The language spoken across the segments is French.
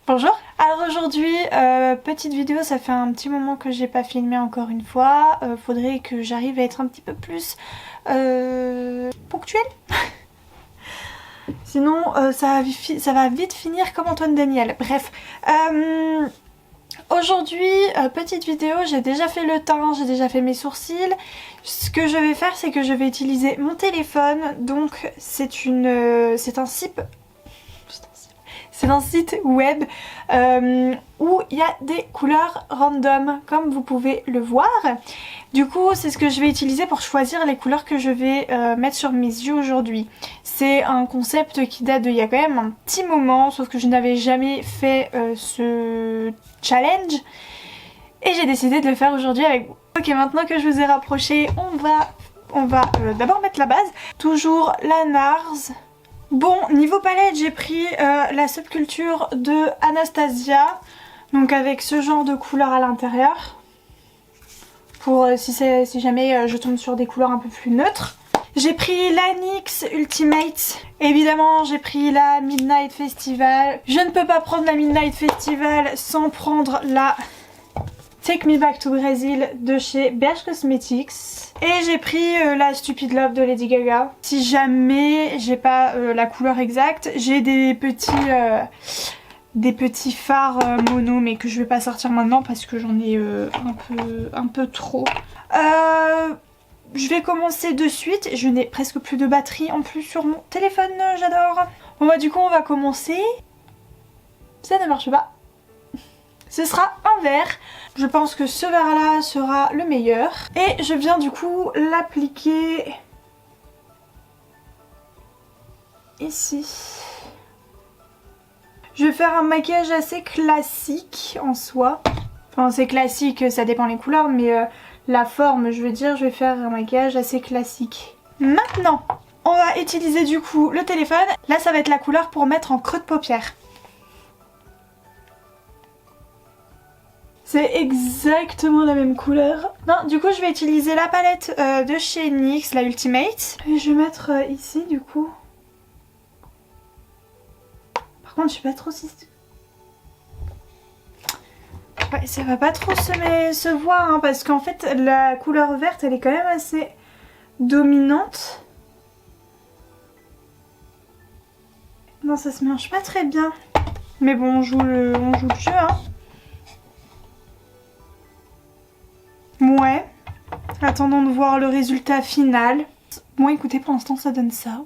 Bonjour. Alors aujourd'hui, petite vidéo, ça fait un petit moment que j'ai pas filmé encore une fois. Faudrait que j'arrive à être un petit peu plus ponctuelle. Sinon ça va vite finir comme Antoine Daniel. Bref. Aujourd'hui, petite vidéo, j'ai déjà fait le teint, j'ai déjà fait mes sourcils. Ce que je vais faire, c'est que je vais utiliser mon téléphone. Donc c'est un site web où il y a des couleurs random, comme vous pouvez le voir. Du coup, c'est ce que je vais utiliser pour choisir les couleurs que je vais mettre sur mes yeux aujourd'hui. C'est un concept qui date d'il y a quand même un petit moment, sauf que je n'avais jamais fait ce challenge. Et j'ai décidé de le faire aujourd'hui avec vous. Ok, maintenant que je vous ai rapproché, on va d'abord mettre la base. Toujours la NARS. Bon, niveau palette, j'ai pris la subculture de Anastasia, donc avec ce genre de couleur à l'intérieur, pour si jamais je tombe sur des couleurs un peu plus neutres. J'ai pris la NYX Ultimate, évidemment j'ai pris la Midnight Festival. Je ne peux pas prendre la Midnight Festival sans prendre la Take Me Back to Brazil de chez Berge Cosmetics. Et j'ai pris la Stupid Love de Lady Gaga. Si jamais j'ai pas la couleur exacte, j'ai des petits fards mono, mais que je vais pas sortir maintenant parce que j'en ai un peu trop. Je vais commencer de suite. Je n'ai presque plus de batterie en plus sur mon téléphone, j'adore. Bon bah du coup on va commencer. Ça ne marche pas. Ce sera un vert. Je pense que ce vert là sera le meilleur. Et je viens du coup l'appliquer ici. Je vais faire un maquillage assez classique en soi. Enfin c'est classique, ça dépend les couleurs, mais la forme, je veux dire, je vais faire un maquillage assez classique. Maintenant, on va utiliser du coup le téléphone. Là ça va être la couleur pour mettre en creux de paupière. C'est exactement la même couleur. Non, du coup je vais utiliser la palette de chez NYX, la Ultimate. Et je vais mettre ici du coup. Par contre je suis pas trop si... Ouais, ça va pas trop se voir hein, parce qu'en fait la couleur verte elle est quand même assez dominante. Non, ça se mélange pas très bien. Mais bon, on joue le jeu hein. Ouais, attendons de voir le résultat final. Bon écoutez, pour l'instant ça donne ça.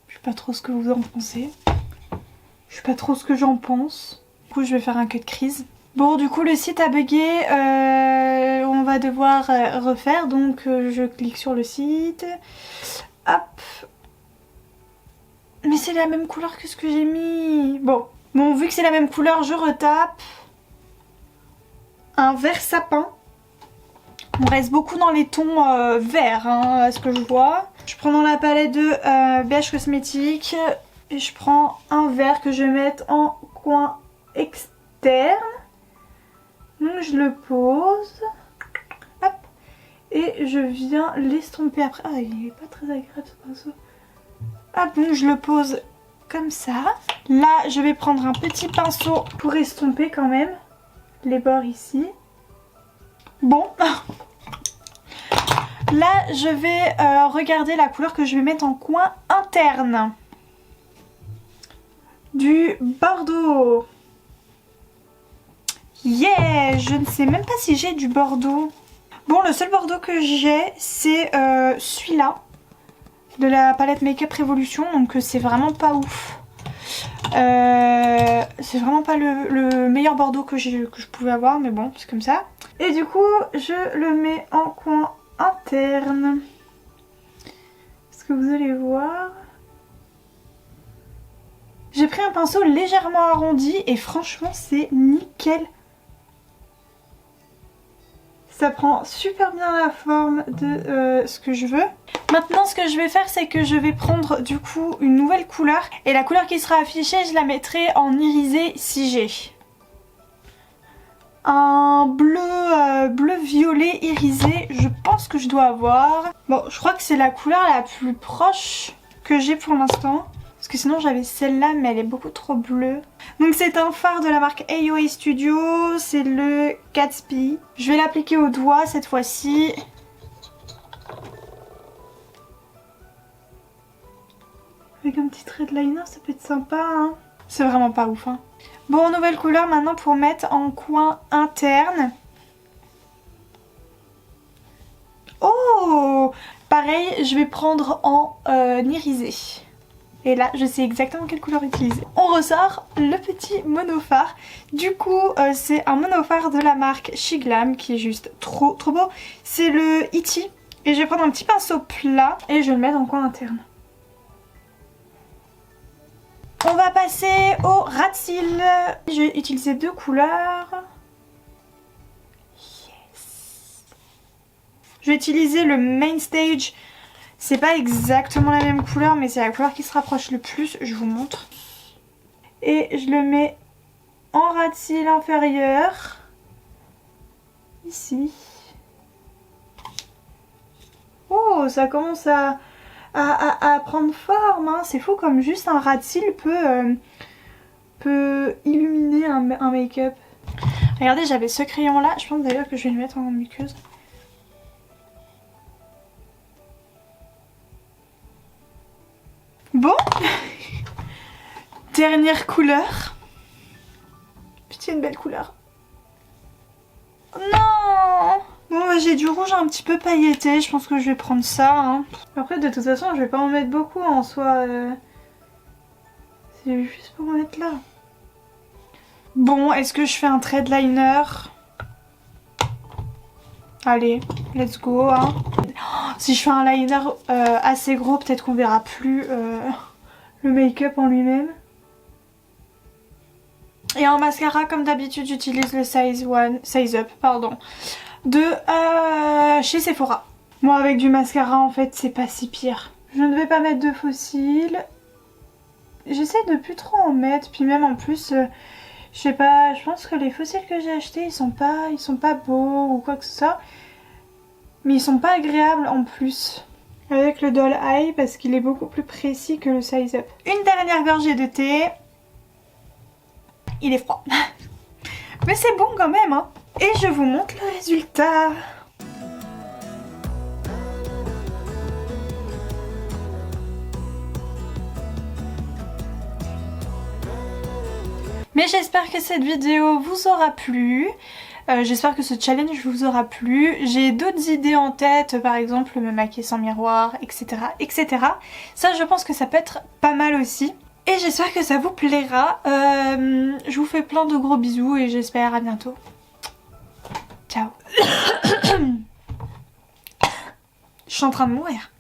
Je sais pas trop ce que vous en pensez. Je sais pas trop ce que j'en pense. Du coup je vais faire un cut crease. Bon du coup le site a bugué, on va devoir refaire. Donc je clique sur le site. Hop. Mais c'est la même couleur que ce que j'ai mis. Bon, vu que c'est la même couleur, je retape. Un vert sapin. On reste beaucoup dans les tons verts, hein, à ce que je vois. Je prends dans la palette de Berge Cosmetics et je prends un vert que je vais mettre en coin externe. Donc je le pose. Hop. Et je viens l'estomper après. Ah, il n'est pas très agréable ce pinceau. Hop, donc je le pose comme ça. Là, je vais prendre un petit pinceau pour estomper quand même les bords ici. Bon. Là, je vais regarder la couleur que je vais mettre en coin interne. Du bordeaux. Yeah! Je ne sais même pas si j'ai du bordeaux. Bon, le seul bordeaux que j'ai, c'est celui-là. De la palette Make-up Révolution. Donc c'est vraiment pas ouf. C'est vraiment pas le meilleur bordeaux que je pouvais avoir. Mais bon, c'est comme ça. Et du coup, je le mets en coin interne. Est-ce que vous allez voir? J'ai pris un pinceau légèrement arrondi et franchement c'est nickel. Ça prend super bien la forme de ce que je veux. Maintenant ce que je vais faire c'est que je vais prendre du coup une nouvelle couleur. Et la couleur qui sera affichée je la mettrai en irisé 6G. Un bleu violet irisé, je pense que je dois avoir. Bon, je crois que c'est la couleur la plus proche que j'ai pour l'instant. Parce Parce que sinon j'avais celle-là mais elle est beaucoup trop bleue. Donc c'est un fard de la marque AOA Studio, c'est le Gatsby. Je vais l'appliquer au doigt cette fois-ci. Avec un petit trait de liner, ça peut être sympa hein. C'est vraiment pas ouf hein. Bon, nouvelle couleur maintenant pour mettre en coin interne. Oh! Pareil, je vais prendre en irisé. Et là, je sais exactement quelle couleur utiliser. On ressort le petit monophare. Du coup, c'est un monophare de la marque Shiglam qui est juste trop beau. C'est le E.T. Et je vais prendre un petit pinceau plat et je vais le mettre en coin interne. On va passer au ras de cils. Je vais utiliser 2 couleurs. Yes. Je vais utiliser le Main Stage. C'est pas exactement la même couleur, mais c'est la couleur qui se rapproche le plus. Je vous montre. Et je le mets en ras de cils inférieur. Ici. Oh, ça commence à prendre forme. Hein. C'est fou comme juste un ras de cils peut illuminer un make-up. Regardez, j'avais ce crayon là. Je pense d'ailleurs que je vais le mettre en muqueuse. Bon, dernière couleur. Putain, une belle couleur. Non! Bon, bah, j'ai du rouge un petit peu pailleté. Je pense que je vais prendre ça. Hein. Après, de toute façon, je vais pas en mettre beaucoup en soi. C'est juste pour en mettre là. Bon, est-ce que je fais un trait de liner? Allez, let's go. Hein. Si je fais un liner assez gros, peut-être qu'on verra plus le make-up en lui-même. Et en mascara, comme d'habitude, j'utilise le Size Up, pardon, de chez Sephora. Moi, avec du mascara, en fait, c'est pas si pire. Je ne vais pas mettre de faux cils. J'essaie de plus trop en mettre, puis même en plus, je sais pas, je pense que les faux cils que j'ai achetés, ils sont pas beaux ou quoi que ce soit. Mais ils sont pas agréables en plus. Avec le Doll Eye parce qu'il est beaucoup plus précis que le Size Up. Une dernière gorgée de thé. Il est froid. Mais c'est bon quand même hein. Et je vous montre le résultat. Mais j'espère que cette vidéo vous aura plu. J'espère que ce challenge vous aura plu. J'ai d'autres idées en tête, par exemple me maquiller sans miroir, etc. etc. Ça je pense que ça peut être pas mal aussi. Et j'espère que ça vous plaira. Je vous fais plein de gros bisous et j'espère à bientôt. Ciao. Je suis en train de mourir.